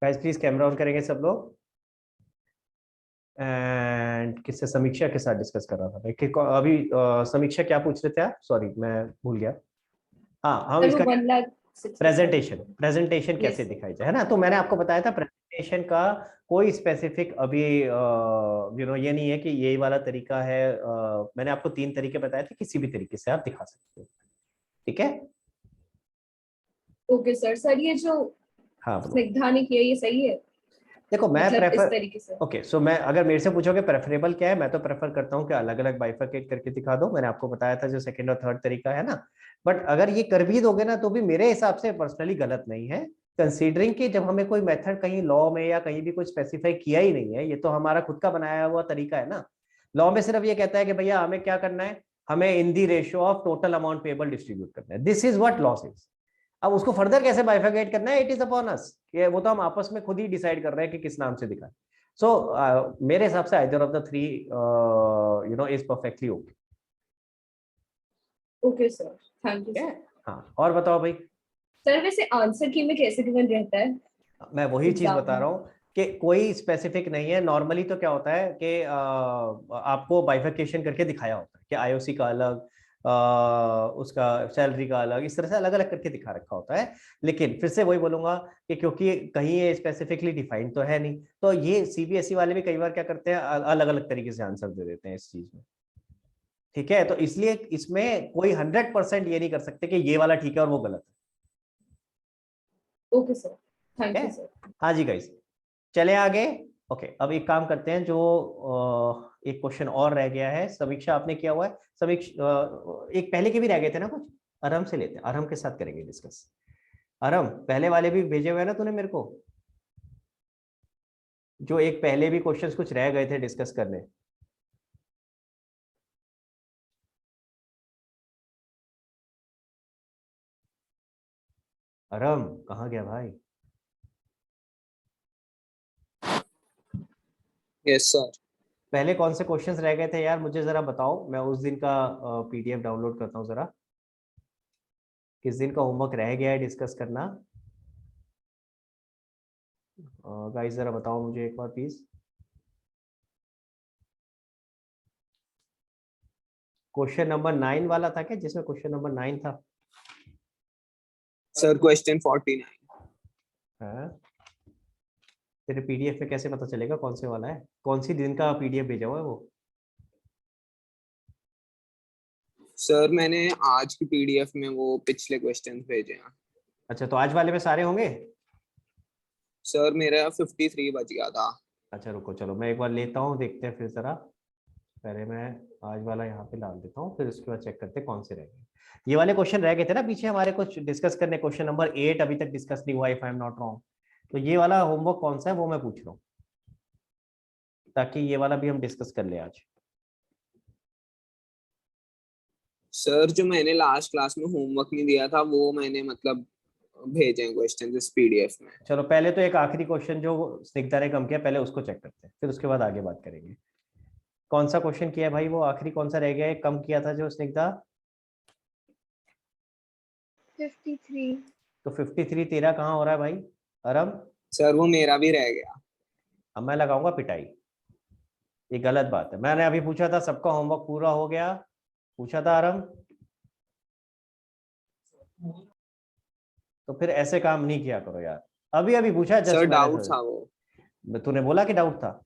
Guys please camera on करेंगे सब लोग। एंड किससे, समीक्षा के साथ डिस्कस कर रहा था मैं कि अभी समीक्षा क्या पूछ रहे थे आप? सॉरी मैं भूल गया। हाँ, हम सर वो इसका 1,60,000 प्रेजेंटेशन कैसे Yes. दिखाई जाए, है ना। तो मैंने आपको बताया था प्रेजेंटेशन का कोई स्पेसिफिक अभी ये नहीं है कि यही वाला तरीका है। मैंने आपको 3 तरीके बताए थे, किसी भी तरीके से आप दिखा सकते हो, ठीक है। Okay sir. सर ये जो हाँ बोलो। स्निग्धा ने किया ये सही है, देखो मैं मतलब इस प्रेफर, तरीके से? ओके सो मैं, अगर मेरे से पूछोगे प्रेफरेबल क्या है, मैं तो प्रेफर करता हूँ कि अलग अलग बाइफरकेट करके दिखा दो। मैंने आपको बताया था जो सेकंड और थर्ड तरीका है ना। बट अगर ये कर भी दोगे ना तो भी मेरे हिसाब से पर्सनली गलत नहीं है, कंसीडरिंग कि जब हमें कोई मेथड कहीं लॉ में या कहीं भी कुछ स्पेसिफाई किया ही नहीं है, ये तो हमारा खुद का बनाया हुआ तरीका है ना। लॉ में सिर्फ ये कहता है कि भैया हमें क्या करना है, हमें in the ratio of total amount payable distribute करना है, this is what law says. अब उसको फर्दर कैसे बाइफरकेट करना है, इट इज अपॉन अस, कि वो तो हम आपस में खुद ही डिसाइड कर रहे हैं कि किस नाम से दिखाएं। सो मेरे हिसाब से either of the three is perfectly okay. Okay sir, thank you sir. हाँ और बताओ भाई। सर वैसे आंसर की में कैसे गिवन रहता है मैं वही चीज एग्जाम बता में? रहा हूँ कि कोई स्पेसिफिक नहीं है। नॉर्मली तो क्या होता है कि आपको बाइफरकेशन करके दिखाया होता है कि आईओसी का अलग, उसका सैलरी का अलग, इस तरह से अलग अलग करके दिखा रखा होता है। लेकिन फिर से वही बोलूंगा कि क्योंकि कहीं ये स्पेसिफिकली डिफाइंड तो है नहीं, तो ये सीबीएसई वाले भी कई बार क्या करते हैं, अलग अलग तरीके से आंसर दे देते हैं इस चीज में, ठीक है। तो इसलिए इसमें कोई 100% ये नहीं कर सकते कि ये वाला ठीक है और वो गलत ओके सर, है, ठीक थैंक है। You sir. हाँ जी गाइस, चले आगे। ओके अब एक काम करते हैं, जो एक क्वेश्चन और रह गया है, समीक्षा आपने किया हुआ है। समीक्षा एक पहले के भी रह गए थे ना कुछ, आराम से लेते हैं, आराम के साथ करेंगे डिस्कस। आराम पहले वाले भी भेजे हुए हैं ना तूने मेरे को, जो एक पहले भी क्वेश्चंस कुछ रह गए थे डिस्कस करने। आराम कहाँ गया भाई? Yes sir. पहले कौन से क्वेश्चंस रह गए थे यार, मुझे जरा बताओ, मैं उस दिन का पीडीएफ डाउनलोड करता हूँ जरा। किस दिन का होमवर्क रह गया है डिस्कस करना, गाइस जरा बताओ मुझे एक बार प्लीज। क्वेश्चन नंबर 9 वाला था क्या, जिसमें क्वेश्चन नंबर 9 था? Sir question 49। हाँ, तेरे पीडीएफ में कैसे पता चलेगा कौन से वाला है, कौन सी दिन का पीडीएफ भेजा हुआ है वो? सर मैंने आज की पीडीएफ में वो पिछले क्वेश्चंस भेजे हैं। अच्छा तो आज वाले में सारे होंगे? सर मेरा 53 बच गया था। अच्छा रुको, चलो मैं एक बार लेता हूँ, देखते हैं फिर जरा। पहले मैं आज वाला यहाँ पे डाल देता हूँ, फिर उसके बाद चेक करते हैं कौन से रह गए। ये वाले क्वेश्चन रह गए थे ना पीछे हमारे कुछ डिस्कस करने, क्वेश्चन नंबर 8 अभी तक डिस्कस नहीं हुआ, if I am not wrong. तो ये वाला होमवर्क कौन सा है वो मैं पूछ रहा हूँ, ताकि ये वाला भी हम डिस्कस कर ले आज। सर जो मैंने लास्ट क्लास में होमवर्क नहीं दिया था वो मैंने मतलब भेजे हैं क्वेश्चन इस पीडीएफ में। चलो पहले तो एक आखिरी क्वेश्चन जो स्निग्धा ने कम किया, पहले उसको चेक करते हैं, फिर उसके बाद आगे बात करेंगे। कौन सा क्वेश्चन किया है भाई, वो आखिरी कौन सा रह गया है, कम किया था जो स्निग्धा? 53। तो 53 तेरा कहाँ हो रहा है भाई अरम? सर वो मेरा भी रह गया। अब मैं लगाऊंगा पिटाई, ये गलत बात है। मैंने अभी पूछा था सबका होमवर्क पूरा हो गया, पूछा था अरम, तो फिर ऐसे काम नहीं किया करो यार। अभी अभी पूछा सर जस्ट डाउट मैंने, था वो। तूने बोला कि डाउट था,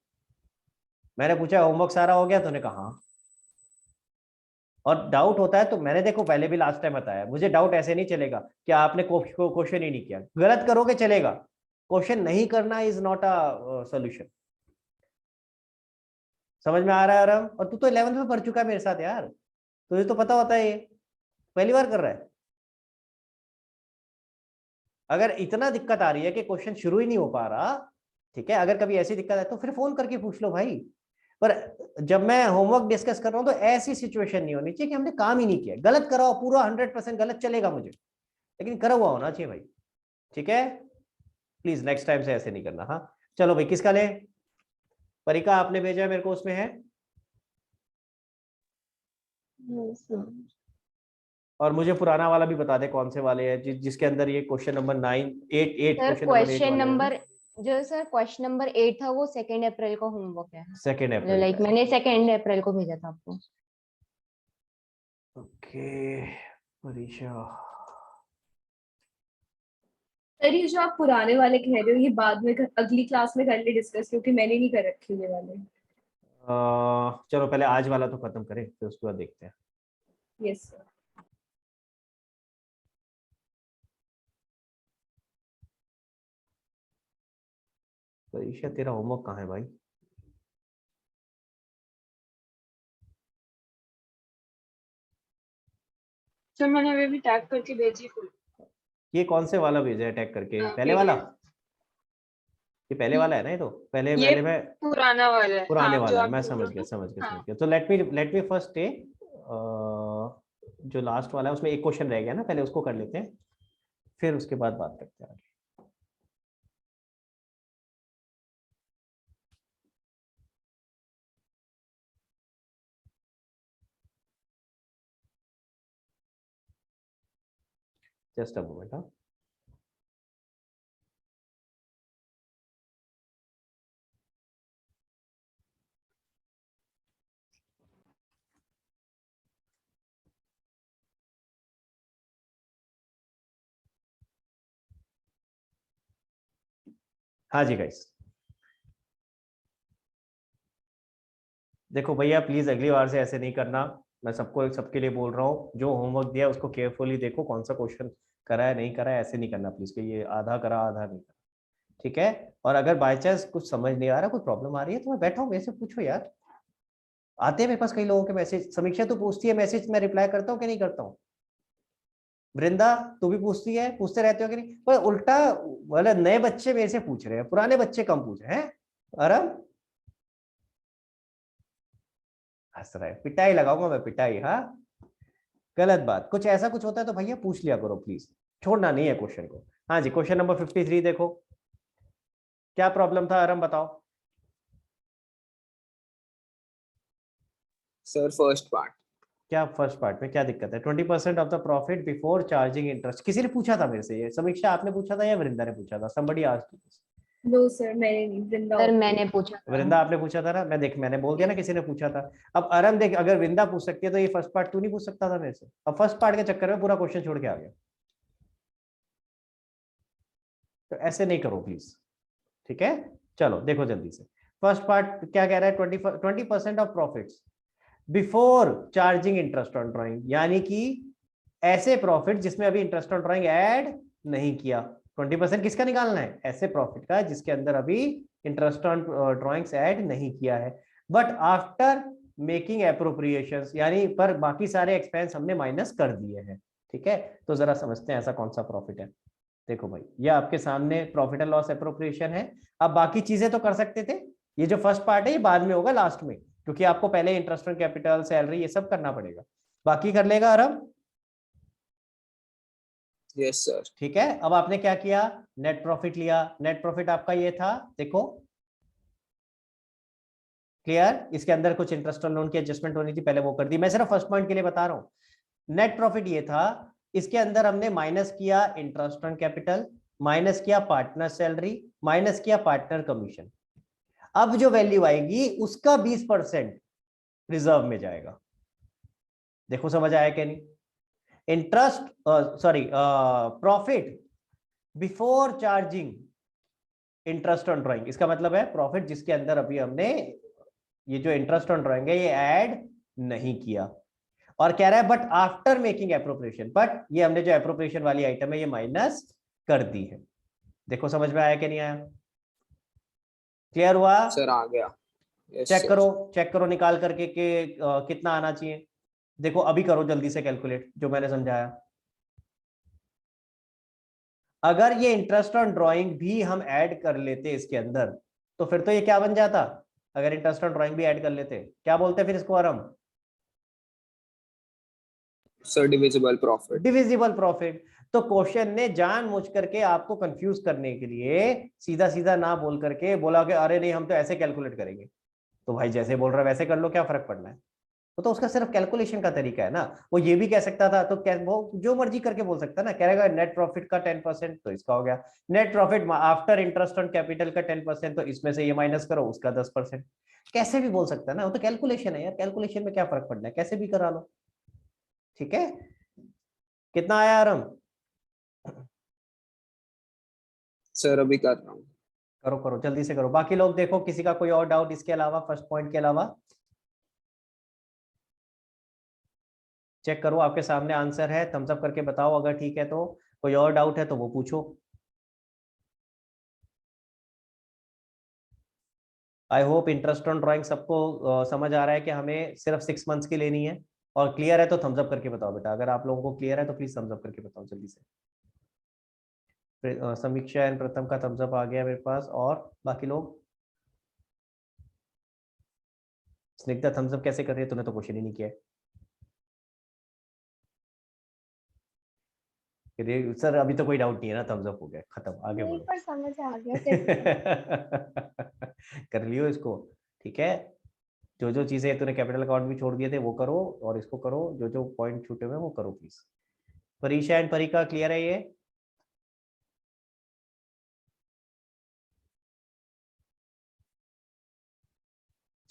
मैंने पूछा होमवर्क सारा हो गया, तूने कहा हाँ। और डाउट होता है तो मैंने देखो पहले भी लास्ट टाइम बताया, मुझे डाउट ऐसे नहीं चलेगा कि आपने क्वेश्चन ही नहीं किया। गलत करोगे चलेगा, क्वेश्चन नहीं करना इज नॉट अ सोल्यूशन। समझ में आ रहा है आराम? और तू तो 11th में पढ़ चुका है मेरे साथ यार, तुझे तो पता होता है, ये पहली बार कर रहा है। अगर इतना दिक्कत आ रही है कि क्वेश्चन शुरू ही नहीं हो पा रहा, ठीक है, अगर कभी ऐसी दिक्कत है तो फिर फोन करके पूछ लो भाई। पर जब मैं होमवर्क डिस्कस कर रहा हूं तो ऐसी सिचुएशन नहीं होनी चाहिए कि हमने काम ही नहीं किया। गलत कराओ पूरा 100% गलत चलेगा मुझे, लेकिन करा हुआ होना चाहिए भाई, ठीक है। प्लीज नेक्स्ट टाइम से ऐसे नहीं करना। हाँ चलो भाई, किसका ले? परिका आपने भेजा है मेरे को, उसमें है। और मुझे पुराना वाला भी बता दे कौन से वाले हैं जिसके अंदर ये question number 9 8 8 sir question number 8 question वाले हैं। नंबर जो सर क्वेश्चन नंबर 8 था वो 2 अप्रैल को होमवर्क है, 2 अप्रैल लाइक मैंने 2 अप्रैल को भेजा था आपको। ओके परीक्षा। सर ये जो आप पुराने वाले कह रहे हो ये बाद में अगली क्लास में कर ले डिस्कस, क्योंकि मैंने नहीं कर रखे ये वाले। चलो पहले आज वाला तो खत्म करें फिर उसके बाद देखते हैं। Yes sir. परीक्षा तेरा होमवर्क कहाँ है भाई? सर मैंने अभी भी टैग करके भेजी फुल। ये कौन से वाला भेजा है टैग करके? पहले PDF वाला? ये पहले वाला है ना? ये तो पहले ये पहले में पुराना वाला है। पुराने हाँ, जो वाला है। आप मैं बोल समझ रहे गया हो समझ गया ना। समझ गया। तो लेट मी फर्स्ट टेक जो लास्ट वाला है उसमें एक क्वेश्चन रह गया ना, पहले उसको कर लेते हैं फिर उसके बाद बात करते हैं आगे। Just a moment. हाँ हाँ जी गाइस, देखो भैया प्लीज अगली बार से ऐसे नहीं करना। मैं सबके लिए बोल रहा हूँ, जो होमवर्क दिया उसको केयरफुली देखो, कौन सा क्वेश्चन करा है नहीं करा है, ऐसे नहीं करना प्लीज कि ये आधा करा आधा नहीं करा, ठीक है? और अगर बाय चांस कुछ समझ नहीं आ रहा, कोई प्रॉब्लम आ रही है तो मैं बैठा हूँ, मेरे से पूछो यार। आते हैं मेरे पास कई लोगों के मैसेज। समीक्षा तो पूछती है मैसेज, मैं रिप्लाई करता हूँ कि नहीं करता हूँ? वृंदा तू भी पूछती है, पूछते रहते हो कि नहीं? पर उल्टा वाले नए बच्चे मेरे से पूछ रहे हैं, पुराने बच्चे कम पूछ रहे हैं। आराम हंस रहा है, पिटाई लगाऊंगा मैं, पिटाई। हाँ गलत बात, कुछ ऐसा कुछ होता है तो भैया पूछ लिया करो प्लीज, छोड़ना नहीं है क्वेश्चन को। हाँ जी, क्वेश्चन नंबर 53 देखो, क्या प्रॉब्लम था आराम बताओ। Sir first part. क्या फर्स्ट पार्ट में क्या दिक्कत है? 20% of the profit before charging interest. किसी ने पूछा था मेरे से ये? समीक्षा आपने पूछा था या वृंदा ने पूछा था? somebody asked this। No sir मैंने नहीं, वृंदा। सर मैंने पूछा था। वृंदा आपने पूछा था ना? मैंने बोल दिया ना किसी ने पूछा था। अब अरम देख, अगर वृंदा पूछ सकती है तो ये फर्स्ट पार्ट तू नहीं पूछ सकता था मेरे से? अब फर्स्ट पार्ट के चक्कर में पूरा क्वेश्चन छोड़ के आ गया, तो ऐसे नहीं करो प्लीज, ठीक है? चलो देखो जल्दी से, फर्स्ट पार्ट क्या कह रहा है? 20% of profits before charging interest on drawing, यानी कि ऐसे प्रॉफिट जिसमें अभी इंटरेस्ट ऑन ड्राइंग ऐड नहीं किया। 20% किसका निकालना है? ऐसे प्रॉफिट का जिसके अंदर अभी इंटरेस्ट ऑन ड्राइंग्स ऐड नहीं किया है, बट आफ्टर मेकिंग एप्रोप्रिएशंस, यानी पर बाकी सारे एक्सपेंस हमने माइनस कर दिए हैं, ठीक है? तो जरा समझते हैं ऐसा कौन सा प्रॉफिट है। देखो भाई, ये आपके सामने प्रॉफिट एंड लॉस एप्रोप्रिएशन है। अब बाकी चीजें तो कर सकते थे, ये जो फर्स्ट पार्ट है ये बाद में होगा लास्ट में, क्योंकि आपको पहले इंटरेस्ट ऑन कैपिटल, सैलरी, ये सब करना पड़ेगा। बाकी कर लेगा आराम, यस सर। ठीक है? अब आपने क्या किया? नेट प्रॉफिट लिया। नेट प्रॉफिट आपका ये था, देखो क्लियर? इसके अंदर कुछ इंटरेस्ट ऑन लोन की एडजस्टमेंट होनी थी, पहले वो कर दी। मैं सिर्फ फर्स्ट पॉइंट के लिए बता रहा हूं। नेट प्रॉफिट ये था, इसके अंदर हमने माइनस किया इंटरेस्ट ऑन कैपिटल, माइनस किया पार्टनर सैलरी, माइनस किया पार्टनर कमीशन। अब जो वैल्यू आएगी उसका 20% रिजर्व में जाएगा। देखो समझ आया क्या नहीं? Interest profit before charging interest on drawing, इसका मतलब है प्रॉफिट जिसके अंदर अभी हमने ये जो इंटरेस्ट ऑन ड्राइंग है ये ऐड नहीं किया। और कह रहा है but after making appropriation, but ये हमने जो एप्रोप्रिएशन वाली आइटम है ये माइनस कर दी है। देखो समझ में आया कि नहीं आया? क्लियर हुआ? सर आ गया। yes, check sir. करो, चेक करो निकाल करके कि कितना आना चाहिए। देखो अभी करो जल्दी से कैलकुलेट जो मैंने समझाया। अगर ये इंटरेस्ट ऑन ड्राइंग भी हम ऐड कर लेते इसके अंदर, तो फिर तो ये क्या बन जाता? अगर इंटरेस्ट ऑन ड्राइंग भी ऐड कर लेते, क्या बोलते फिर इसको आराम? Sir divisible profit. Divisible profit. तो क्वेश्चन ने जानबूझ करके आपको कंफ्यूज करने के लिए सीधा सीधा ना बोल करके बोला कि अरे नहीं हम तो ऐसे कैलकुलेट करेंगे। तो भाई जैसे बोल रहा है वैसे कर लो, क्या फर्क पड़ना है? वो तो उसका सिर्फ कैलकुलेशन का तरीका है ना। वो ये भी कह सकता था, तो वो जो मर्जी करके बोल सकता है ना, कह रहेगा नेट प्रॉफिट का 10% तो इसका हो गया, net profit after interest on capital का 10% तो इसमें से ये माइनस करो, उसका 10%। कैसे भी बोल सकता है ना, वो तो कैलकुलेशन है यार, कैलकुलेशन में क्या फर्क पड़ना है, कैसे भी करा लो। ठीक है, कितना आया आरम? सर अभी कर रहा हूँ। करो करो जल्दी से करो। बाकी लोग देखो, किसी का कोई और डाउट इसके अलावा, फर्स्ट पॉइंट के अलावा? चेक करो, आपके सामने आंसर है, थम्स अप करके बताओ अगर ठीक है तो। कोई और डाउट है तो वो पूछो। I hope interest on drawing सबको समझ आ रहा है कि हमें सिर्फ 6 मंथ्स की लेनी है। और क्लियर है तो थम्स अप करके बताओ बेटा, अगर आप लोगों को क्लियर है तो प्लीज थम्स अप करके बताओ जल्दी से। समीक्षा एंड प्रथम का थम्स अप आ गया मेरे पास, और बाकी लोग? स्निग्धा थम्स अप कैसे कर रही है, तूने तो क्वेश्चन ही नहीं किया है। सर अभी तो कोई डाउट नहीं है ना, थम्स अप हो गया, खत्म, आगे नहीं बढ़ो। पर समझ आ गया फिर। कर लियो इसको। ठीक है, जो जो चीजें तूने कैपिटल अकाउंट भी छोड़ दिए थे वो करो, और इसको करो, जो जो पॉइंट छूटे हुए वो करो प्लीज। परीक्षा एंड परीक्षा क्लियर है ये?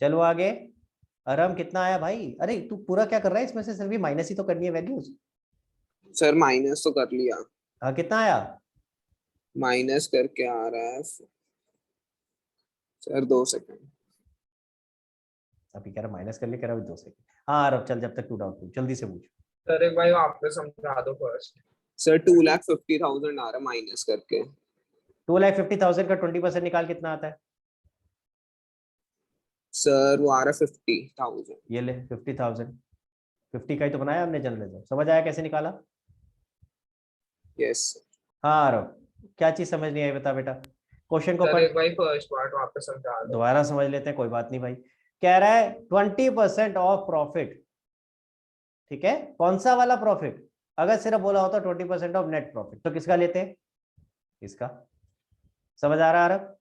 चलो आगे। आराम कितना आया भाई? अरे तू पूरा क्या कर रहा है, इसमें से सिर्फ माइनस ही तो करनी है वैल्यूज। सर माइनस तो कर लिया। हाँ कितना आया? माइनस करके आ रहा है सर, 2 सेकंड। अभी कह रहा माइनस कर ले, कह रहा 2 सेकंड। हाँ आरब चल, जब तक टू डाउट पूछ, जल्दी से पूछ। सर एक बार आप पे समझा दो फर्स्ट। सर 2,50,000 आ रहा माइनस करके। 2,50,000 का 20% निकाल, कितना आता है? सर वो आ रहा 50,000। ये ले 50,000, 50 का ही तो बनाया हमने जनरल। समझ आया कैसे निकाला? यस। हाँ आरब, क्या चीज समझ नहीं आई बता बेटा, क्वेश्चन को सर पढ़। एक बार फर्स्ट पार्ट वापस समझा दो। दोबारा समझ लेते हैं, कोई बात नहीं भाई। कह रहा है 20% ऑफ प्रॉफिट। ठीक है, कौन सा वाला प्रॉफिट? अगर सिर्फ बोला होता 20% ऑफ नेट प्रॉफिट तो किसका लेते हैं? इसका। समझ आ रहा है आरब?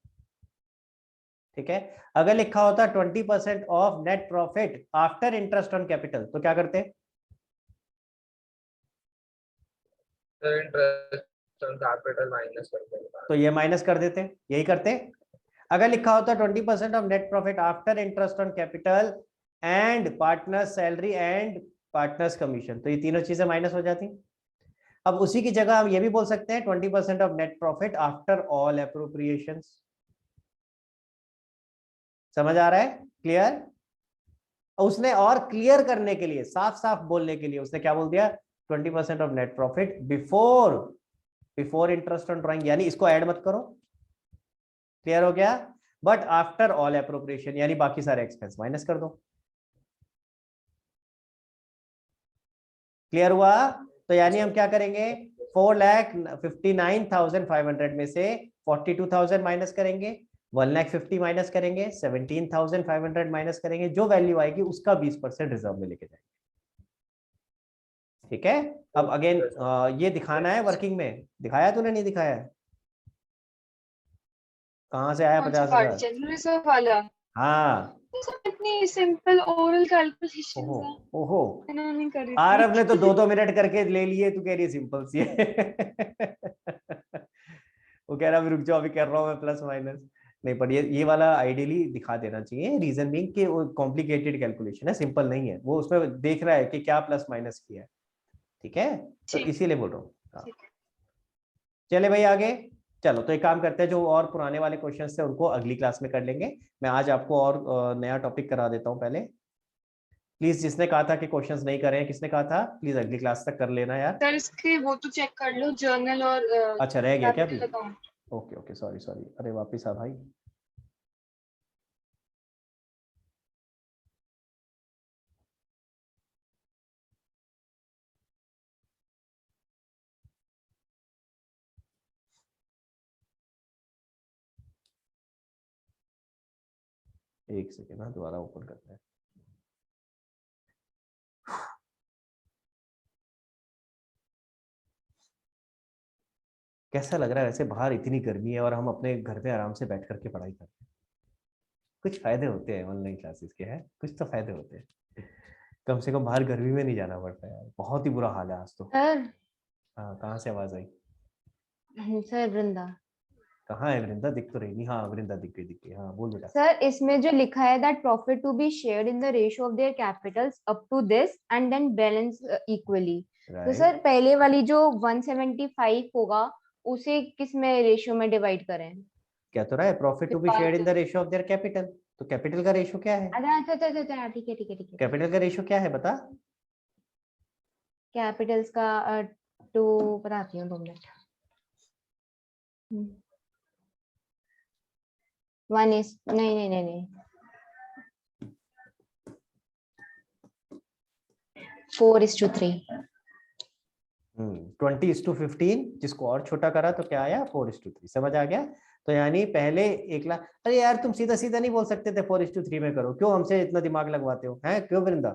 ठीक है, अगर लिखा होता 20% of net profit after interest on capital तो क्या करते? Sir interest on capital minus करके निकाल। तो ये माइनस कर देते, यही करते। अगर लिखा होता 20% of net profit after interest on capital and partners salary and partners commission, तो ये तीनों चीजें माइनस हो जाती। अब उसी की जगह हम ये भी बोल सकते हैं 20% of net profit after all appropriations. समझ आ रहा है? क्लियर? उसने और क्लियर करने के लिए, साफ साफ बोलने के लिए उसने क्या बोल दिया? 20% of net profit before interest on drawing, यानी इसको ऐड मत करो। क्लियर हो गया? बट आफ्टर ऑल एप्रोप्रिएशन, यानी बाकी सारे एक्सपेंस माइनस कर दो। क्लियर हुआ? तो यानी हम क्या करेंगे, 4,59,500 में से 42,000 माइनस करेंगे, 1,50,000 माइनस करेंगे, 17,500 माइनस करेंगे, जो वैल्यू आएगी उसका 20% रिजर्व में लेके जाएंगे। ठीक है, अब अगेन ये दिखाना है वर्किंग में। दिखाया तूने, नहीं दिखाया है? कहाँ से आया कौन सा 50,000? पार्ट जनरल रिजर्व वाला? हाँ। इतनी सिंपल ओरल कैलकुलेशन ओहो है, ओहो, मैंने नहीं करी आरब ने तो थी। 2-2 मिनट करके ले लिए, तू कह रही है सिंपल सी है। वो कह रहा अभी रुक जाओ, अभी कर रहा हूँ मैं प्लस माइनस। नहीं, पर ये वाला आइडियली दिखा देना चाहिए, रीजन बीइंग कि वो कॉम्प्लिकेटेड कैलकुलेशन है, सिंपल नहीं है। वो उसमें देख रहा है कि क्या प्लस माइनस किया है। ठीक है, तो ठीक इसीलिए बोल रहा हूँ। ठीक है। चले भाई आगे। चलो तो एक काम करते हैं, जो और पुराने वाले क्वेश्चंस थे उनको अगली क्लास में कर लेंगे। मैं आज आपको और नया टॉपिक करा देता हूँ पहले। प्लीज जिसने कहा था कि क्वेश्चंस नहीं करे हैं, किसने कहा था, प्लीज अगली क्लास तक कर लेना यार। सर इसके वो तो चेक कर लो, जर्नल और अच्छा रह गया क्या अभी? Capital account. Okay okay, sorry sorry, अरे वापिस आ भाई। एक सेकेंड, ना दोबारा ओपन करते हैं। कैसा लग रहा है वैसे? बाहर इतनी गर्मी है और हम अपने घर पे आराम से बैठ करके पढ़ाई करते हैं। कुछ फायदे होते हैं ऑनलाइन क्लासेस के, हैं कुछ तो फायदे होते हैं। कम से कम बाहर गर्मी में नहीं जाना पड़ता यार, बहुत ही बुरा हाल है आज तो। सर हाँ, कहाँ से आवाज आई? सर वृंदा कहाँ है वृंदा? दिख तो रही नहीं। हाँ वृंदा दिख गई। हाँ बोल बेटा। सर, इसमें जो लिखा है that profit to be shared in the ratio of their capitals up to this and then balance equally. तो राइट, सर पहले वाली जो 175 होगा उसे किस में रेशियो में डिवाइड करें? क्या तो रहा है? Profit to be shared in the ratio of their capital. तो कैपिटल का रेशियो क्या है? अच्छा अच्छा अच्छा अच्छा, ठीक है ठीक है ठीक है। कैपिटल का रेशियो क्या है बता? कैपिटल्स का टू बताती हूँ 2 मिनट। 1 इज नहीं नहीं नहीं नहीं 4:3। 20:15, जिसको और छोटा करा तो क्या आया? 4:3। समझ आ गया? तो यानी पहले 1,00,000। अरे यार तुम सीधा सीधा नहीं बोल सकते थे 4:3 में करो, क्यों हमसे इतना दिमाग लगवाते हो? हैं क्यों वृंदा?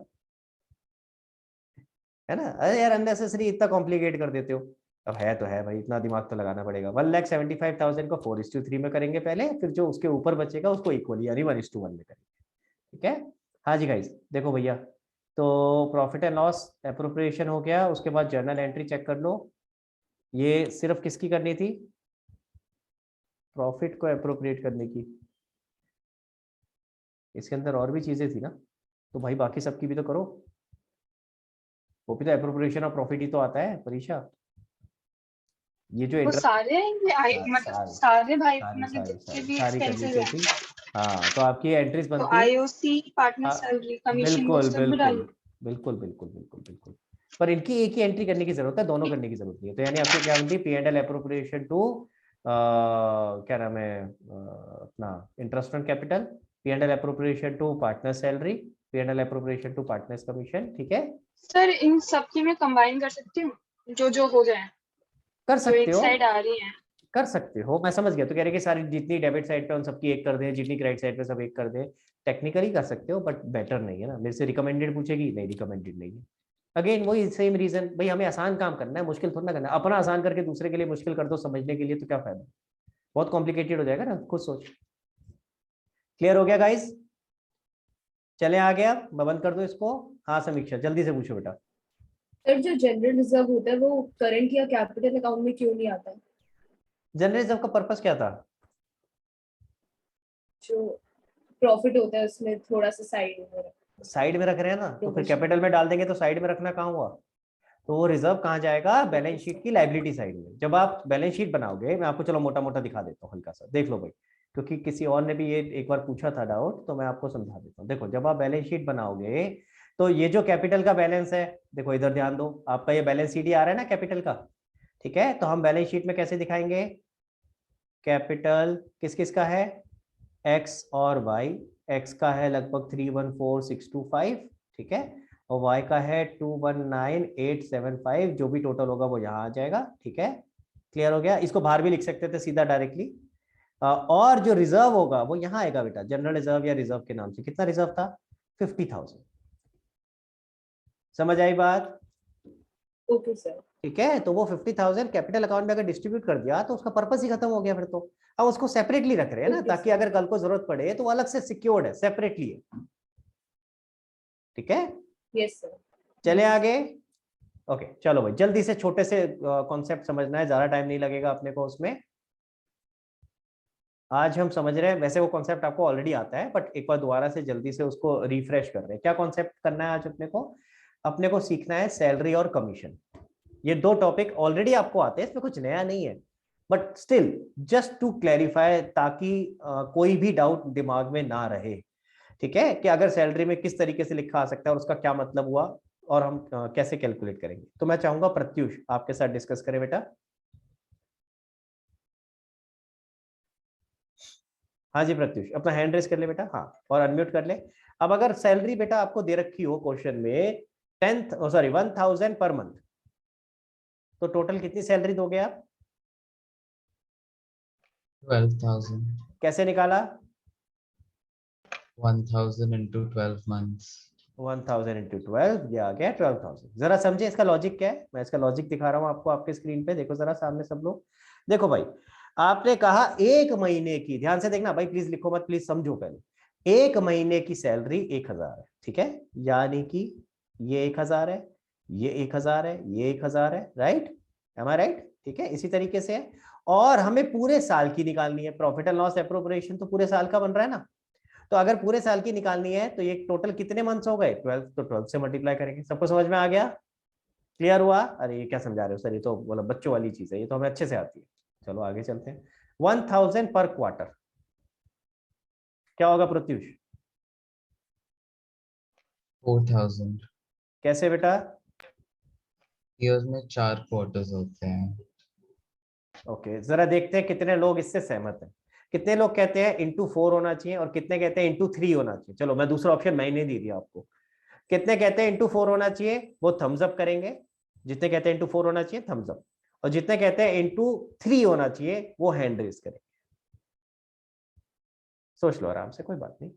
है ना? अरे यार अननेसेसरी इतना कॉम्प्लिकेट कर देते हो। अब है तो है भाई, इतना दिमाग तो लगाना पड़ेगा। 1,75,000 को 4:3 में करेंगे पहले, फिर जो उसके ऊपर बचेगा उसको इक्वली यानी 1:1 में करेंगे। ठीक है? हाँ जी गाइस, देखो भैया, तो प्रॉफिट एंड लॉस एप्रोप्रिएशन हो गया, उसके बाद जर्नल एंट्री चेक कर लो। ये सिर्फ किसकी करनी थी? प्रॉफिट को एप्रोप्रिएट करने की। इसके अंदर और भी चीजें थी ना, तो भाई बाकी सबकी भी तो करो। वो भी तो एप्रोप्रिएशन ऑफ प्रॉफिट ही तो आता है परीक्षा। ये जो वो इंटरेस्ट सारे हैं मतलब सारे भाई मतलब जितने भी सारी करनी एक्सपेंसेस चाहिए हैं, थी। हाँ तो आपकी एंट्रीज तो बनती है। आईओसी, पार्टनर हाँ, सैलरी, कमीशन, वो बिल्कुल सब भी डालो। बिल्कुल बिल्कुल बिल्कुल बिल्कुल। पर इनकी एक ही एंट्री करने की जरूरत है, दोनों करने की जरूरत नहीं है। तो यानी आपकी क्या बनती है? P&L एप्रोप्रिएशन टू क्या नाम है अपना interest on capital, P&L appropriation to partner salary, P&L appropriation to partners commission. ठीक है? सर इन सबकी मैं कंबाइन कर सकती हूँ, जो हो जाए, कर जो सकते एक हो, साइड आ रही है। कर सकते हो, मैं समझ गया। तो कह रहे कि सारी जितनी डेबिट साइड पे उन सबकी एक कर दें, जितनी क्रेडिट साइड पे सब एक कर दें। टेक्निकली कर सकते हो बट बेटर नहीं है ना। मेरे से रिकमेंडेड पूछेगी, नहीं रिकमेंडेड नहीं है। अगेन वही सेम रीजन, भाई हमें आसान काम करना है, मुश्किल थोड़ा ना करना है। अपना आसान करके दूसरे के लिए मुश्किल कर दो समझने के लिए, तो क्या फायदा? बहुत कॉम्प्लिकेटेड हो जाएगा ना, खुद सोच। क्लियर हो गया गाइस? चले आगे, अब मैं बंद कर दो इसको। हाँ समीक्षा, जल्दी से पूछो बेटा। सर जो जनरल रिजर्व होता है वो करंट या कैपिटल अकाउंट में क्यों नहीं आता? जनरल रिजर्व का पर्पस क्या था? जो प्रॉफिट होता है उसमें थोड़ा सा साइड में रख रहे हैं ना, तो फिर Provision. कैपिटल में डाल देंगे तो साइड में रखना कहाँ हुआ? तो वो रिजर्व कहाँ जाएगा? बैलेंस शीट की लायबिलिटी साइड में। जब आप बैलेंस शीट बनाओगे, मैं आपको चलो मोटा मोटा दिखा देता हूँ, हल्का सा देख लो भाई, क्योंकि किसी और ने भी ये एक बार पूछा था डाउट, तो मैं आपको समझा देता हूँ। देखो जब आप बैलेंस शीट बनाओगे, तो ये जो कैपिटल का बैलेंस है, देखो इधर ध्यान दो, आपका ये बैलेंस शीट ही आ रहा है ना कैपिटल का। ठीक है? तो हम बैलेंस शीट में कैसे दिखाएंगे? कैपिटल किस किस का है? एक्स और वाई। एक्स का है लगभग 314,625, ठीक है, और y का है 219,875। जो भी टोटल होगा वो यहाँ आ जाएगा। ठीक है? क्लियर हो गया? इसको बाहर भी लिख सकते थे सीधा डायरेक्टली। और जो रिजर्व होगा वो यहाँ आएगा बेटा, जनरल रिजर्व या रिजर्व के नाम से। कितना रिजर्व था? 50,000। समझ आई बात? Okay sir. ठीक है? तो वो 50,000 कैपिटल अकाउंट में अगर डिस्ट्रीब्यूट कर दिया तो उसका पर्पस ही खत्म हो गया फिर तो। अब उसको सेपरेटली रख रहे हैं ना, Okay, ताकि sir. अगर कल को जरूरत पड़े तो वो अलग से सिक्योर्ड है, सेपरेटली है। ठीक है? Yes sir. चले आगे। ओके चलो भाई, जल्दी से छोटे से कॉन्सेप्ट समझना है, ज्यादा टाइम नहीं लगेगा अपने को उसमें। आज हम समझ रहे हैं, वैसे वो कॉन्सेप्ट आपको ऑलरेडी आता है, बट एक बार दोबारा से जल्दी से उसको रिफ्रेश कर रहे हैं। क्या कॉन्सेप्ट करना है आज अपने को? अपने को सीखना है सैलरी और कमीशन। ये दो टॉपिक ऑलरेडी आपको आते हैं, इसमें कुछ नया नहीं है, but still just to clarify, ताकि कोई भी डाउट दिमाग में ना रहे। ठीक है? कि अगर सैलरी में किस तरीके से लिखा आ सकता है और उसका क्या मतलब हुआ, और हम कैसे कैलकुलेट करेंगे। तो मैं चाहूंगा प्रत्युष आपके साथ डिस्कस करें बेटा। हाँ जी प्रत्युष, अपना हैंड रेस कर ले बेटा। हाँ, और अनम्यूट कर ले। अब अगर सैलरी बेटा आपको दे रखी हो क्वेश्चन में 1,000 पर मंथ, तो टोटल कितनी सैलरी दोगे आप? 12,000. कैसे निकाला? 1,000 into 12 months. 1,000 into 12, ये आ गया 12,000। जरा समझे इसका लॉजिक क्या है। मैं इसका लॉजिक दिखा रहा हूँ आपको आपके स्क्रीन पे, देखो जरा सामने सब लोग। देखो भाई, आपने कहा एक महीने की, ध्यान से देखना भाई, प्लीज लिखो मत, प्लीज समझो पहले। एक महीने की सैलरी 1,000 है, ठीक है, यानी कि ये 1000 है, ये 1000 है, ये 1000 है, राइट? एम आई राइट? ठीक है, इसी तरीके से है। और हमें पूरे साल की निकालनी है, प्रॉफिट एंड लॉस एप्रोप्रिएशन तो पूरे साल का बन रहा है ना। तो अगर पूरे साल की निकालनी है तो ये टोटल कितने मंथ्स हो गए? 12, तो 12 से मल्टीप्लाई करेंगे। सबको समझ में आ गया? क्लियर हुआ? अरे ये क्या समझा रहे हो सर, ये तो मतलब बच्चों वाली चीज है, ये तो हमें अच्छे से आती है। चलो आगे चलते हैं। 1000 पर क्वार्टर क्या होगा प्रत्युष? 4000। कैसे बेटा? ईयर्स में 4 क्वार्टर्स होते हैं। ओके, जरा देखते हैं कितने लोग इससे सहमत हैं। कितने लोग कहते हैं इंटू 4 होना चाहिए और कितने कहते हैं इंटू 3 होना चाहिए? चलो मैं दूसरा ऑप्शन मैंने दे दिया आपको। कितने कहते हैं इंटू 4 होना चाहिए वो थम्स अप करेंगे, जितने कहते हैं इंटू 4 होना चाहिए थम्स अप, और जितने कहते हैं इंटू 3 होना चाहिए वो हैंड रेज करेंगे। सोच लो आराम से, कोई बात नहीं।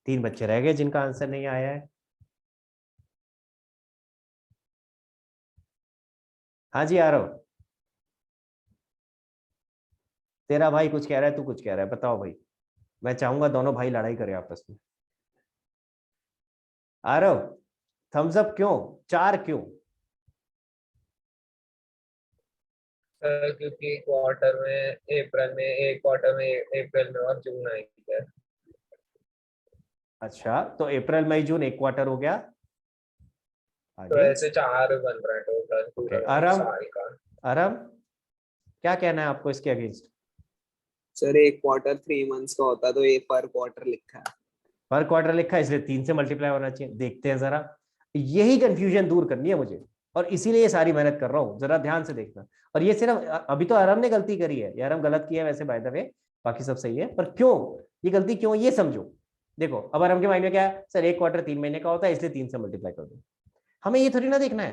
3 बच्चे रह गए जिनका आंसर नहीं आया है। हाँ जी आरव, तेरा भाई कुछ कह रहा है, तू कुछ कह रहा है, बताओ भाई। मैं चाहूंगा दोनों भाई लड़ाई करें आपस में। आरव, थम्स अप क्यों? 4 क्यों? सर क्योंकि क्वार्टर में अप्रैल में, एक क्वार्टर में अप्रैल में और जून आएगी सर। अच्छा, तो अप्रैल मई जून एक क्वार्टर हो गया। तो आगे ऐसे 4 बन रहा है टोटल पूरा आराम साल का। आराम, क्या कहना है आपको इसके अगेंस्ट? सर एक क्वार्टर 3 मंथ्स का होता है, तो ये पर क्वार्टर लिखा है। पर क्वार्टर लिखा है इसलिए 3 से मल्टीप्लाई होना चाहिए। देखते हैं जरा, यही कंफ्यूजन दूर करनी है मुझे और इसीलिए ये सारी मेहनत कर रहा हूँ, जरा ध्यान से देखना। और ये सिर्फ अभी तो आराम ने गलती करी है, यार हम गलत किया है वैसे बाय द वे, बाकी सब सही है, पर क्यों ये गलती क्यों, ये समझो। देखो अब आराम के माइंड में क्या है, सर एक क्वार्टर 3 महीने का होता है इसलिए 3 से मल्टीप्लाई कर दो। हमें ये थोड़ी ना देखना है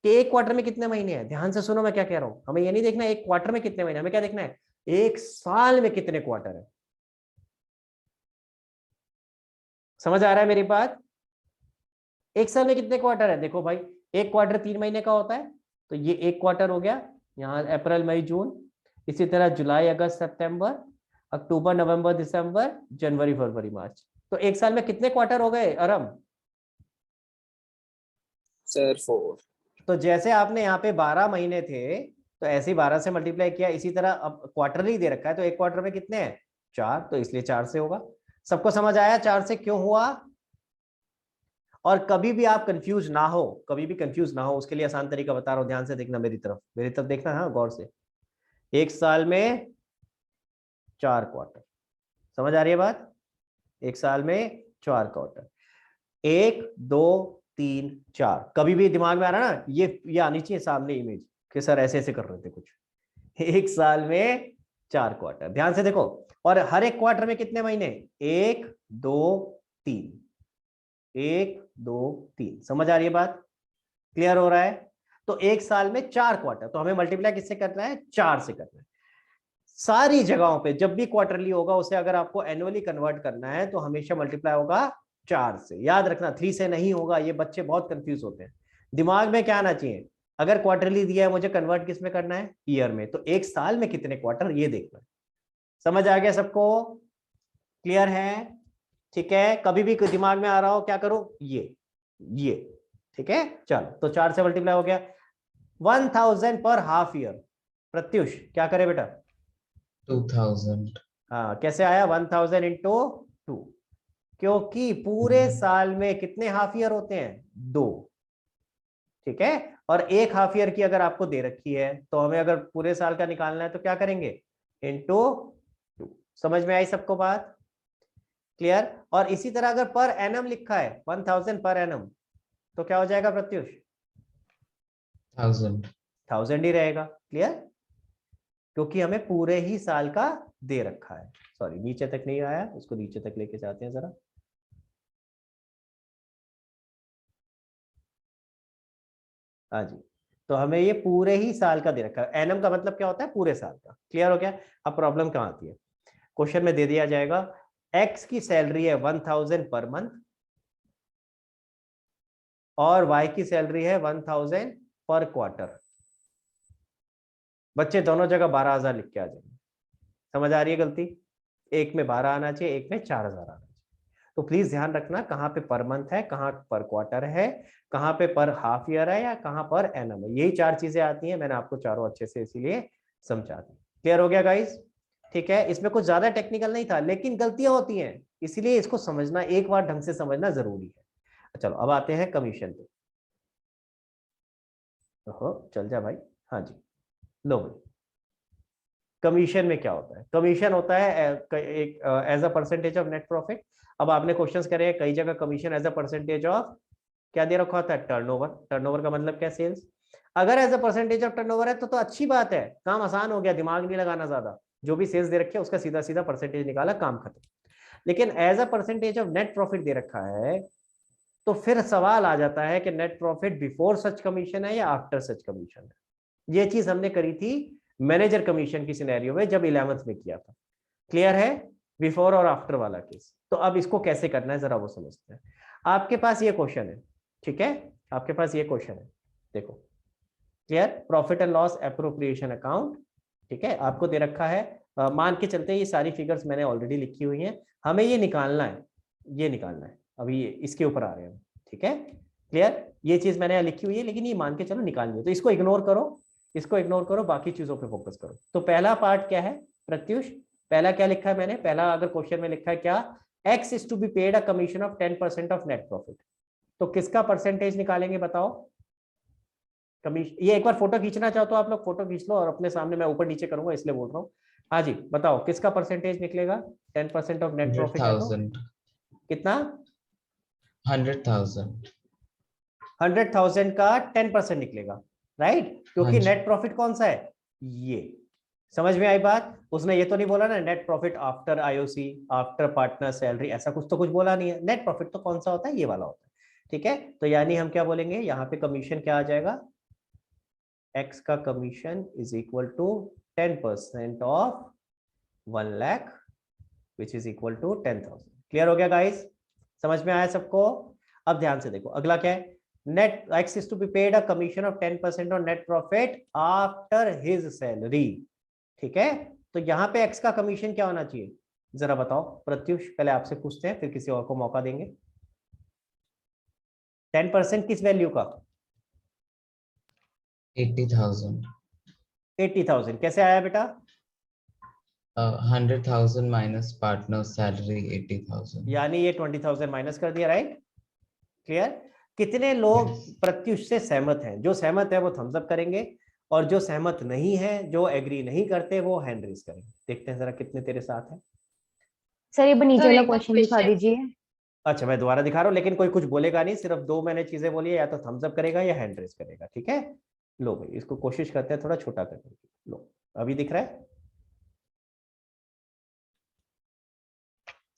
कि एक क्वार्टर में कितने महीने हैं। ध्यान से सुनो मैं क्या कह रहा हूं, हमें ये नहीं देखना एक क्वार्टर में कितने महीने, हमें क्या देखना है एक साल में कितने क्वार्टर है। समझ आ रहा है मेरी बात? एक साल में कितने क्वार्टर है? देखो भाई, एक क्वार्टर 3 महीने का होता है, तो ये एक क्वार्टर हो गया। यहाँ अप्रैल मई जून, इसी तरह जुलाई अगस्त सितंबर अक्टूबर नवंबर दिसंबर जनवरी फरवरी मार्च। तो एक साल में कितने क्वार्टर हो गए अरम? सर 4। तो जैसे आपने यहाँ पे 12 महीने थे तो ऐसे ही 12 से मल्टीप्लाई किया, इसी तरह अब क्वार्टरली दे रखा है तो एक क्वार्टर में कितने हैं 4, तो इसलिए 4 से होगा। सबको समझ आया 4 से क्यों हुआ? और कभी भी आप कंफ्यूज ना हो, कभी भी कंफ्यूज ना हो उसके लिए आसान तरीका बता रहा हूं, ध्यान से देखना, मेरी तरफ देखना, हाँ गौर से। एक साल में 4 क्वार्टर, समझ आ रही है बात? एक साल में 4 क्वार्टर, 1 2 3 4। कभी भी दिमाग में आ रहा ना, ये आनी चाहिए सामने इमेज कि सर ऐसे ऐसे कर रहे थे कुछ। एक साल में 4 क्वार्टर, ध्यान से देखो। और हर एक क्वार्टर में कितने महीने? 1 2 3, 1 2 3। समझ आ रही है बात? क्लियर हो रहा है? तो एक साल में 4 क्वार्टर, तो हमें मल्टीप्लाई किससे करना है? 4 से करना है। सारी जगहों पे जब भी क्वार्टरली होगा उसे अगर आपको एनुअली कन्वर्ट करना है तो हमेशा मल्टीप्लाई होगा 4 से। याद रखना 3 से नहीं होगा, ये बच्चे बहुत कंफ्यूज होते हैं। दिमाग में क्या आना चाहिए, अगर क्वार्टरली दिया है मुझे कन्वर्ट किस में करना है? ईयर में। तो एक साल में कितने क्वार्टर ये देखना है। समझ आ गया सबको? क्लियर है? ठीक है, कभी भी दिमाग में आ रहा हो क्या करो, ये ठीक है। चलो तो 4 से मल्टीप्लाई हो गया। 1000 पर हाफ ईयर, प्रत्युष क्या करे बेटा? 2000। हाँ कैसे आया 1000 इंटू 2? क्योंकि पूरे साल में कितने हाफ ईयर होते हैं? 2, ठीक है। और एक हाफ ईयर की अगर आपको दे रखी है तो हमें अगर पूरे साल का निकालना है तो क्या करेंगे? इंटू 2। समझ में आई सबको बात? क्लियर? और इसी तरह अगर पर एनम लिखा है 1000 पर एनम तो क्या हो जाएगा प्रत्युष? 1000 ही रहेगा। क्लियर? क्योंकि हमें पूरे ही साल का दे रखा है। सॉरी नीचे तक नहीं आया, इसको नीचे तक लेके जाते हैं जरा। हाँ जी, तो हमें ये पूरे ही साल का दे रखा है। एनम का मतलब क्या होता है? पूरे साल का। क्लियर हो गया? अब प्रॉब्लम कहाँ आती है? क्वेश्चन में दे दिया जाएगा एक्स की सैलरी है 1000 पर मंथ और वाई की सैलरी है 1000 पर क्वार्टर। बच्चे दोनों जगह 12000 लिख के आ जाएंगे। समझ आ रही है गलती? एक में 12 आना चाहिए, एक में 4000 आना चाहिए। तो प्लीज ध्यान रखना कहाँ पे पर मंथ है, कहाँ पर क्वार्टर है, कहाँ पे पर हाफ ईयर है या कहाँ पर एनम है। यही 4 चीजें आती हैं, मैंने आपको चारों अच्छे से इसीलिए समझा दी। क्लियर हो गया गाइस? ठीक है, इसमें कुछ ज्यादा टेक्निकल नहीं था, लेकिन गलतियां होती हैं, इसीलिए इसको समझना, एक बार ढंग से समझना जरूरी है। चलो अब आते हैं कमीशन पे। चल जा भाई। हाँ जी, लो भाई, कमीशन में क्या होता है? कमीशन होता है एक as a percentage of net profit. अब आपने क्वेश्चंस करे हैं कई जगह, commission as a percentage of क्या दे रखा होता है? टर्नओवर। टर्नओवर का मतलब क्या? सेल्स। अगर as a percentage of turnover है तो अच्छी बात है, काम आसान हो गया, दिमाग नहीं लगाना ज्यादा, जो भी सेल्स दे रखे है उसका सीधा सीधा परसेंटेज निकाला, काम खत्म। लेकिन as a percentage of net profit दे रखा है तो फिर सवाल आ जाता है कि net profit before such commission है या आफ्टर सच कमीशन है। ये चीज हमने करी थी मैनेजर कमीशन की सिनेरियो में जब 11th में किया था। क्लियर है? बिफोर और आफ्टर वाला केस। तो अब इसको कैसे करना है जरा वो समझते हैं। आपके पास ये क्वेश्चन है, ठीक है, आपके पास ये क्वेश्चन है, देखो, clear? Profit and loss appropriation account, ठीक है, आपको दे रखा है, मान के चलते ये सारी फिगर्स मैंने ऑलरेडी लिखी हुई हैं, हमें ये निकालना है, ये निकालना है, अभी ये इसके ऊपर आ रहे हैं, ठीक है, क्लियर? ये चीज मैंने लिखी हुई है, लेकिन ये मान के चलो निकालनी है, तो इसको इग्नोर करो, इसको इग्नोर करो, बाकी चीजों पे फोकस करो। तो पहला पार्ट क्या है प्रत्युष? पहला क्या लिखा है मैंने? पहला अगर क्वेश्चन में लिखा है क्या, X is to be paid a commission of 10% of net profit, तो किसका परसेंटेज निकालेंगे बताओ? कमीशन। ये एक बार फोटो खींचना चाहो तो आप लोग फोटो खींच लो, और अपने सामने मैं ऊपर नीचे करूंगा इसलिए बोल रहा हूँ। हाँ जी बताओ किसका परसेंटेज निकलेगा? 10% ऑफ नेट प्रॉफिट है तो 100,000 कितना? 100,000 100,000 का 10% निकलेगा, राइट? क्योंकि हाँ जी। नेट प्रॉफिट कौन सा है? ये। समझ में आई बात? उसने ये तो नहीं बोला ना net profit after IOC, after partner salary, ऐसा कुछ तो कुछ बोला नहीं है। नेट प्रॉफिट तो कौन सा होता है? ये वाला होता है, ठीक है। तो यानी हम क्या बोलेंगे यहाँ पे? कमीशन क्या आ जाएगा? एक्स का commission is equal to 10% of 1 lakh which is equal to 10,000। Clear हो गया गाइस? समझ में आया सबको? अब ध्यान से देखो अगला क्या है। Net X is to be paid a commission of 10% on net profit after his salary, ठीक है। तो यहाँ पे एक्स का कमीशन क्या होना चाहिए जरा बताओ प्रत्युष? पहले आपसे पूछते हैं फिर किसी और को मौका देंगे। 10% किस वैल्यू का? 80,000 80,000 कैसे आया बेटा? 100,000 माइनस पार्टनर सैलरी 80,000। यानी ये 20,000 माइनस कर दिया, राइट? क्लियर? कितने लोग प्रत्युष से सहमत हैं? जो सहमत है वो थम्स अप करेंगे, और जो सहमत नहीं है, जो एग्री नहीं करते, वो हैंड रेज करेंगे। देखते हैं जरा कितने तेरे साथ हैं। सर ये नीचे सर, वाला एक बार क्वेश्चन दिखा question- दीजिए। अच्छा मैं दोबारा दिखा रहा हूँ, लेकिन कोई कुछ बोलेगा नहीं, सिर्फ 2 मैंने चीजें बोली है, या तो थम्स अप करेगा या हैंड रेज करेगा, ठीक है। लो भाई इसको कोशिश करते हैं थोड़ा छोटा करने की। लो अभी दिख रहा है?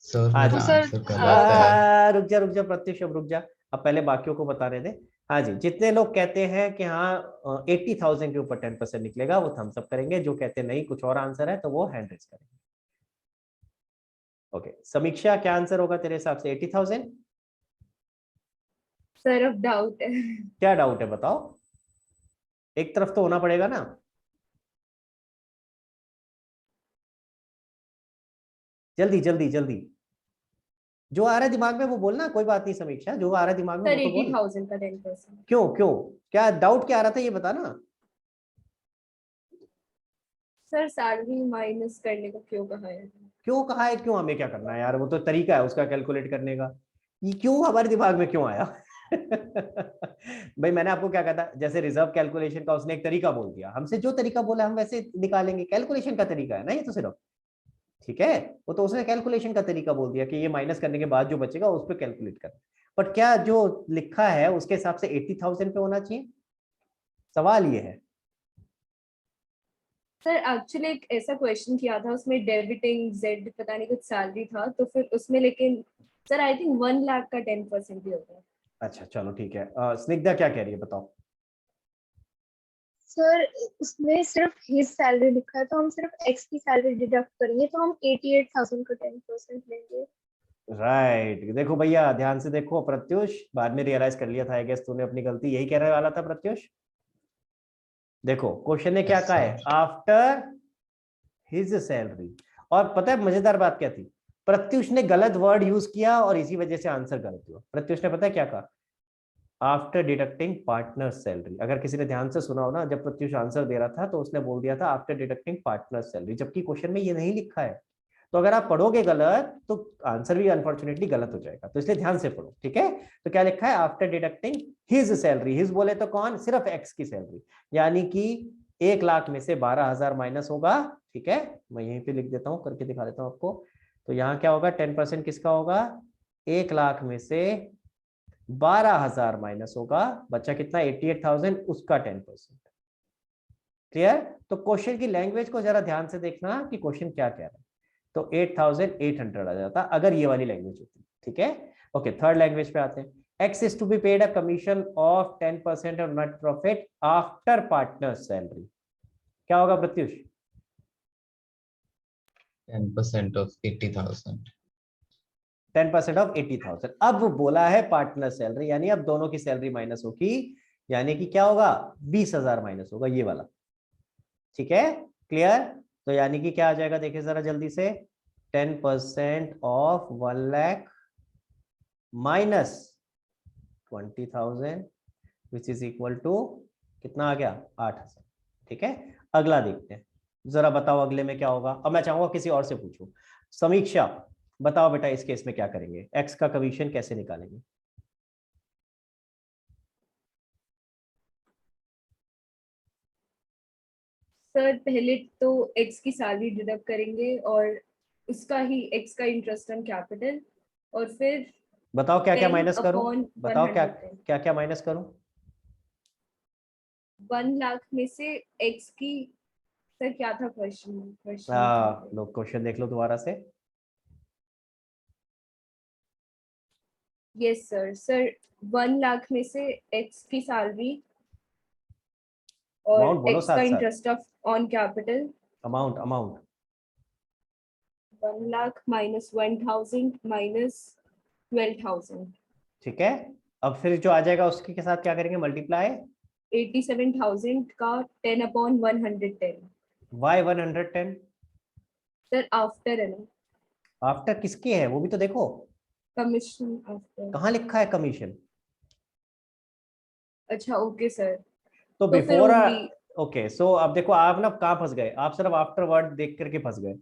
सर हाँ मेरा जी। सर, आंसर गलत है। रुक जा प्रत्युष, अब रुक जा, अब पहले बाकियों को बताने दे। हाँ जी, जितने लोग कहते हैं कि हाँ 80,000 के ऊपर 10% निकलेगा वो थम्स अप करेंगे, जो कहते नहीं कुछ और आंसर है तो वो हैंड रेज करेंगे। ओके समीक्षा, क्या आंसर होगा तेरे हिसाब से? 80,000? सर अब डाउट है। क्या डाउट है बताओ? एक तरफ तो होना पड़ेगा ना। जल्दी जल्दी जल्दी, जो आ रहा है दिमाग में वो बोलना, कोई बात नहीं समीक्षा, जो आ रहा है दिमाग में सर वो तो बोल। 80,000 का 10%। क्यों क्यों, क्या डाउट क्या आ रहा था ये बता ना। सर सैलरी माइनस करने को क्यों कहा है? क्यों कहा है? क्यों हमें क्या करना है यार, वो तो तरीका है उसका कैलकुलेट करने का, ये क्यों हमारे दिमाग में क्यों आया? भाई मैंने आपको क्या कहा था, जैसे रिजर्व कैलकुलेशन का उसने एक तरीका बोल दिया, हमसे जो तरीका बोला हम वैसे निकालेंगे, कैलकुलेशन का तरीका है ना ये तो सिर्फ, ठीक है। वो तो उसने कैलकुलेशन का तरीका बोल दिया कि ये माइनस करने के बाद जो बचेगा उस पर कैलकुलेट करना, बट क्या जो लिखा है उसके हिसाब से 80,000 पे होना चाहिए? सवाल ये है। सर एक्चुअली एक ऐसा क्वेश्चन किया था, उसमें डेबिटिंग जेड पता नहीं कुछ सैलरी था, तो फिर उसमें लेकिन सर आई थिंक 1 लाख का 10% भी होता है। अच्छा चलो ठीक है, स्निग्धा क्या कह रही है बताओ? सर उसमें सिर्फ हिज सैलरी लिखा है, तो हम सिर्फ एक्स की सैलरी डिडक्ट करेंगे, तो हम 88,000 का 10% लेंगे। राइट देखो भैया ध्यान से देखो प्रत्युष, बाद में रियलाइज कर लिया था आई गेस तूने अपनी गलती, यही कहने वाला था प्रत्युष। देखो क्वेश्चन ने क्या Yes, कहा है? sir. After his salary. और पता है मजेदार बात क्या थी? प्रत्युष ने गलत वर्ड यूज किया और इसी वजह से आंसर गलत हुआ। प्रत्युष ने पता है क्या कहा? After deducting partner salary. अगर किसी ने ध्यान से सुना हो ना, जब प्रत्युष आंसर दे रहा था तो उसने बोल दिया था आफ्टर डिडक्टिंग पार्टनर सैलरी, जबकि क्वेश्चन में ये नहीं लिखा है। तो अगर आप पढ़ोगे गलत तो आंसर भी अनफॉर्चुनेटली गलत हो जाएगा, तो इसलिए ध्यान से पढ़ो, ठीक है। तो क्या लिखा है? After deducting his salary. His बोले तो कौन? सिर्फ एक्स की सैलरी, यानी कि 1 लाख में से 12,000 माइनस होगा, ठीक है। मैं यहीं पे लिख देता हूँ, करके दिखा देता हूँ आपको। तो यहाँ क्या होगा? 10% किसका होगा? 1 लाख में से 12,000 माइनस होगा, बच्चा कितना? 88,000, उसका 10%। क्लियर? तो क्वेश्चन की लैंग्वेज को जरा ध्यान से देखना कि क्वेश्चन क्या कह रहा है। तो 8,800 आ जाता अगर ये वाली लैंग्वेज होती, ठीक है। ओके, थर्ड लैंग्वेज पे आते हैं। X is to be paid a commission of 10% of net profit after partner's salary. क्या होगा प्रत्युष? 10% of 80,000. 10% ऑफ 80,000। अब वो बोला है पार्टनर सैलरी, यानी अब दोनों की सैलरी माइनस होगी, यानी कि क्या होगा? 20,000 माइनस होगा, ये वाला, ठीक है। क्लियर? तो यानी कि क्या आ जाएगा? देखिए जरा जल्दी से, 10% of 1 lakh minus 20,000 which is equal to कितना आ गया? 8,000, ठीक है। अगला देखते हैं, जरा बताओ अगले में क्या होगा। अब मैं चाहूंगा किसी और से पूछूं। समीक्षा, बताओ बेटा इस केस में क्या करेंगे? एक्स का कमीशन कैसे निकालेंगे? सर पहले तो एक्स की सैलरी डिडक्ट करेंगे और उसका ही एक्स का इंटरेस्ट ऑन कैपिटल, और फिर बताओ क्या क्या 10 माइनस करूं? upon बताओ क्या 110। क्या क्या माइनस करूं? 1 लाख में से एक्स की, सर क्या था क्वेश्चन? लो क्वेश्चन देख लो दोबारा से। Yes sir. सर 1 लाख में से एक्स की सैलरी अमाउंट और बोलो एक्स का साथ साथ, interest of on capital. Amount amount 1 lakh minus 1,000 minus 12,000, ठीक है। अब फिर जो आ जाएगा उसके के साथ क्या करेंगे? मल्टीप्लाई 87,000 का 10 upon 110। वाई 110। सर आफ्टर है ना? आफ्टर किसके है वो भी तो देखो, कमीशन आफ्टर। कहाँ लिखा है कमीशन? अच्छा ओके सर। तो तो फिर बिफोर, only ओके सो अब देखो आप ना कहाँ फंस गए, आप सिर्फ आफ्टर वर्ड देख करके फंस गए।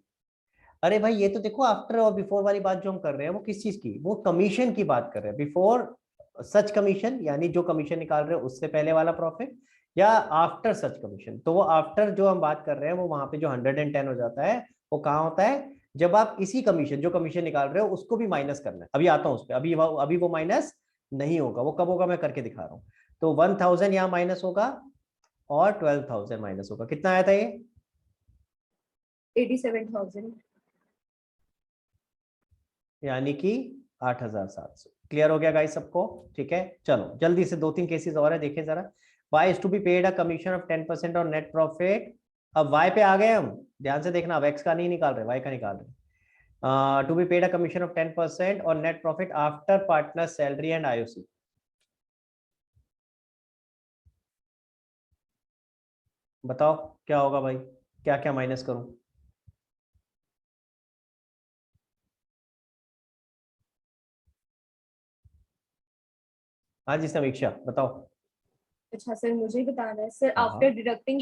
अरे भाई ये तो देखो आफ्टर और बिफोर वाली बात जो हम कर रहे हैं वो किस चीज की? वो कमीशन की बात कर रहे हैं। बिफोर सच कमीशन, यानी जो कमीशन निकाल रहे हो उससे पहले वाला प्रॉफिट, या आफ्टर सच कमीशन। तो वो आफ्टर जो हम बात कर रहे हैं वो वहां पे जो 110 हो जाता है वो कहाँ होता है? जब आप इसी कमीशन, जो कमीशन निकाल रहे हो उसको भी माइनस करना है। अभी आता हूँ उस पर, अभी वो माइनस नहीं होगा। वो कब होगा मैं करके दिखा रहा हूँ। तो 1,000 यहाँ माइनस होगा और 12,000 माइनस होगा। कितना आया था ये? 87,000। यानी कि 8,700। क्लियर हो गया गाइस सबको? ठीक है, चलो जल्दी से 2-3 केसेस और है, देखिए जरा। y is to be paid a commission of 10% on net profit। अब y पे आ गए हम, ध्यान से देखना। अब x का नहीं निकाल रहे, y का निकाल रहे। To be paid a commission of 10% और net profit after partner salary and IOC. बताओ क्या होगा भाई? क्या क्या माइनस करूं? हाँ जी समीक्षा बताओ। अच्छा सर मुझे ही बताना है सर। हाँ, after deducting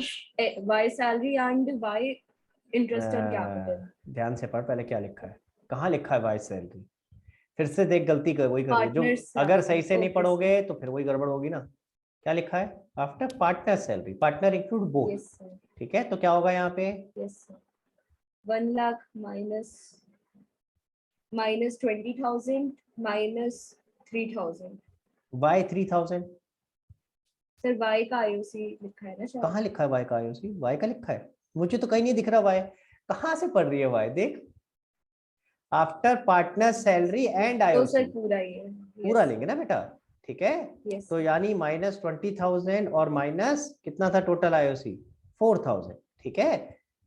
Y salary and Y interest on हाँ। कैपिटल। ध्यान से पढ़ पहले क्या लिखा है, कहाँ लिखा है वाइस सैलरी। फिर से देख, गलती कर वही कर रही है जो, पार्टनर अगर सही से नहीं ओके पढ़ोगे तो फिर वही गड़बड़ होगी ना। क्या लिखा है? After partner salary, partner include both, yes sir. ठीक है। तो क्या होगा यहाँ पे? Yes sir. 1 lakh minus 20,000 minus 3,000। Y 3,000 sir Y का आईओसी लिखा है ना शायद? कहाँ लिखा है? वाई का आईओसी, वाई का लिखा है? मुझे तो कहीं नहीं दिख रहा वाई। कहाँ से पढ़ रही है वाई? देख, आफ्टर पार्टनर सैलरी एंड तो आईओसी सर पूरा ही है। पूरा लेंगे ना बेटा, ठीक है। यस तो यानी माइनस 20,000 और माइनस कितना था टोटल आईओसी? 4,000, ठीक है।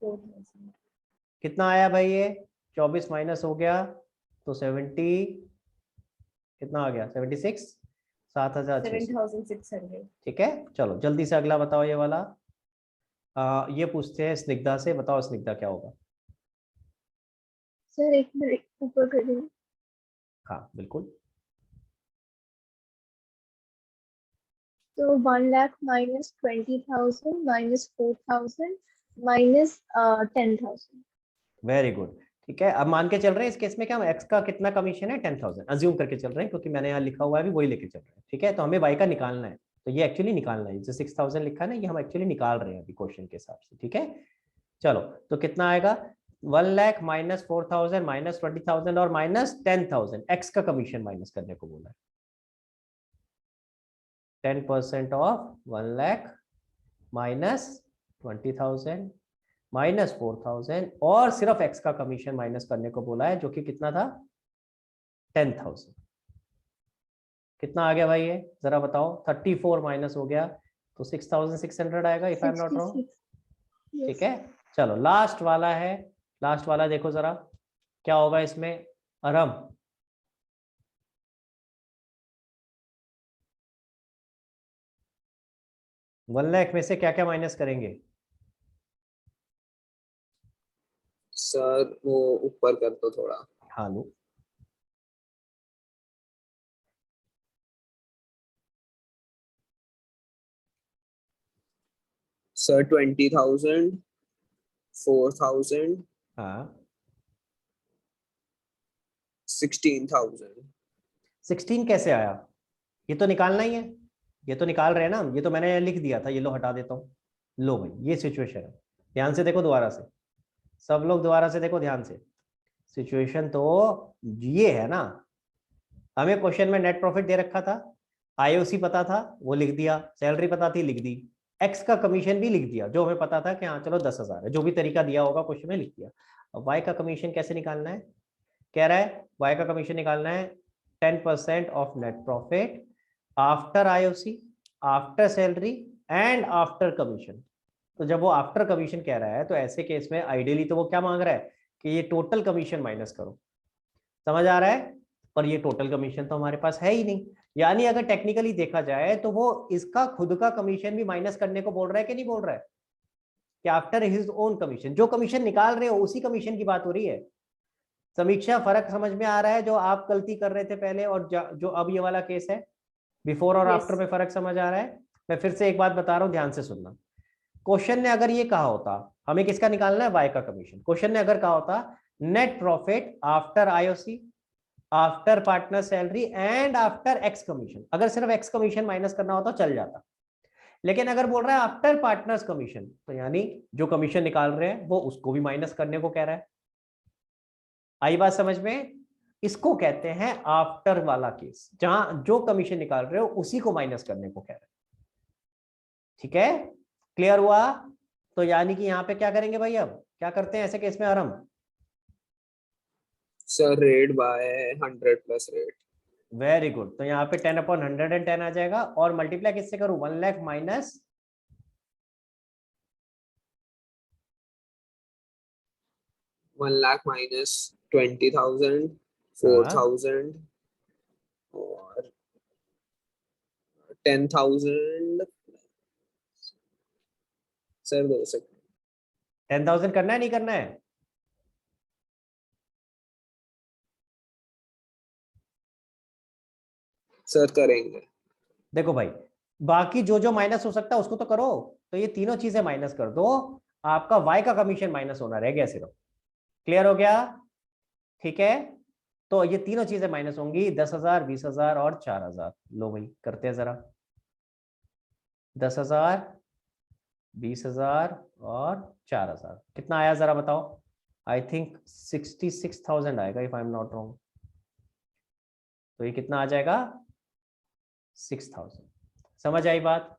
4,000। कितना आया भाई ये? 24 माइनस हो गया तो 70, कितना आ गया? 76, 7,600, 7,600। ठीक है। चलो जल्दी से अगला बताओ ये वाला। ये पूछते हैं स्निग्धा से, बताओ स्निग्धा क्या होगा? सर एक मिनट ऊपर कर देंगे। हाँ बिल्कुल। तो 1 lakh minus 20,000 minus 4,000 minus 10,000। Very good. ठीक है, अब मान के चल रहे हैं इस केस में क्या, एक्स का कितना कमीशन है, 10,000 अज्यूम करके चल रहे हैं, क्योंकि मैंने यहाँ लिखा हुआ है भी वही लेके चल रहे हैं। ठीक है, तो हमें वाई का निकालना है, तो ये एक्चुअली निकालना है, जो 6,000 लिखा है ना, ये हम एक्चुअली निकाल रहे हैं अभी क्वेश्चन के हिसाब से। ठीक है, चलो तो कितना आएगा, 1 लाख माइनस 4,000 माइनस 20,000 और माइनस 10,000, एक्स का कमीशन माइनस करने को बोला है। 10% ऑफ 1 लाख माइनस 20,000 माइनस 4,000 और सिर्फ एक्स का कमीशन माइनस करने को बोला है, जो कि कितना था, 10,000। कितना आ गया भाई ये जरा बताओ, 34 माइनस हो गया तो 6,600 आएगा if I am not wrong. ठीक है, चलो लास्ट वाला है, लास्ट वाला देखो जरा क्या होगा इसमें, अरम 1 लाख में से क्या क्या माइनस करेंगे। सर वो ऊपर कर दो थोड़ा। हाँ लो, सर 20,000, 4,000, हाँ 16,000। 16 कैसे आया, ये तो निकालना ही है, ये तो निकाल रहे हैं ना हम, ये तो मैंने लिख दिया था, ये लो हटा देता हूँ। लो भाई ये सिचुएशन है, ध्यान से देखो दोबारा से, सब लोग दोबारा से देखो ध्यान से, सिचुएशन तो ये है ना, हमें क्वेश्चन में नेट प्रॉफिट दे रखा था, आईओसी पता था वो लिख दिया, सैलरी पता थी लिख दी, एक्स का कमीशन भी लिख दिया जो हमें पता था कि हाँ चलो 10,000 है, जो भी तरीका दिया होगा क्वेश्चन में लिख दिया। अब वाई का कमीशन कैसे निकालना है, कह रहा है वाई का कमीशन निकालना है 10% of net profit after IOC after salary and after commission. तो जब वो आफ्टर कमीशन कह रहा है तो ऐसे केस में आइडियली तो वो क्या मांग रहा है कि ये टोटल कमीशन माइनस करो, समझ आ रहा है, पर ये टोटल कमीशन तो हमारे पास है ही नहीं, यानी अगर टेक्निकली देखा जाए तो वो इसका खुद का कमीशन भी माइनस करने को बोल रहा है कि नहीं बोल रहा है, कि आफ्टर हिज ओन कमीशन, जो कमीशन निकाल रहे हो उसी कमीशन की बात हो रही है। समीक्षा फर्क समझ में आ रहा है, जो आप गलती कर रहे थे पहले और जो अब ये वाला केस है, बिफोर और Yes. आफ्टर में फर्क समझ आ रहा है। मैं फिर से एक बात बता रहा हूं, ध्यान से सुनना, क्वेश्चन ने अगर ये कहा होता हमें किसका निकालना है, वाई का कमीशन, क्वेश्चन ने अगर कहा होता net profit after IOC after partner salary and after x commission, अगर सिर्फ एक्स कमीशन माइनस करना होता चल जाता, लेकिन अगर बोल रहा है आफ्टर पार्टनर्स कमीशन, तो यानी जो कमीशन निकाल रहे हैं वो उसको भी माइनस करने को कह रहा है। आई बात समझ में, इसको कहते हैं आफ्टर वाला केस, जहां जो कमीशन निकाल रहे हो उसी को माइनस करने को कह रहे हैं। ठीक है, क्लियर हुआ, तो यानी कि यहाँ पे क्या करेंगे भाई, अब क्या करते हैं ऐसे केस में आरम, sir rate by 100 plus rate. Very good, तो यहाँ पे 10/110 आ जाएगा और मल्टीप्लाई किससे करूं, 1 लाख माइनस 1 लाख माइनस 20,000, 4,000 और 10,000। सर 2 सेकंड, 10,000 करना है नहीं करना है, सर करेंगे। देखो भाई बाकी जो जो माइनस हो सकता है उसको तो करो, तो ये तीनों चीजें माइनस कर दो, आपका वाई का कमीशन माइनस होना रह गया सिर्फ, क्लियर हो गया। ठीक है, तो ये तीनों चीजें माइनस होंगी, 10,000 20,000 और 4,000। लो भाई करते हैं जरा, 10,000 20,000 और 4,000 कितना आया जरा बताओ, आई थिंक 66,000 आएगा if I am not wrong, तो ये कितना आ जाएगा 6,000। समझ आई बात,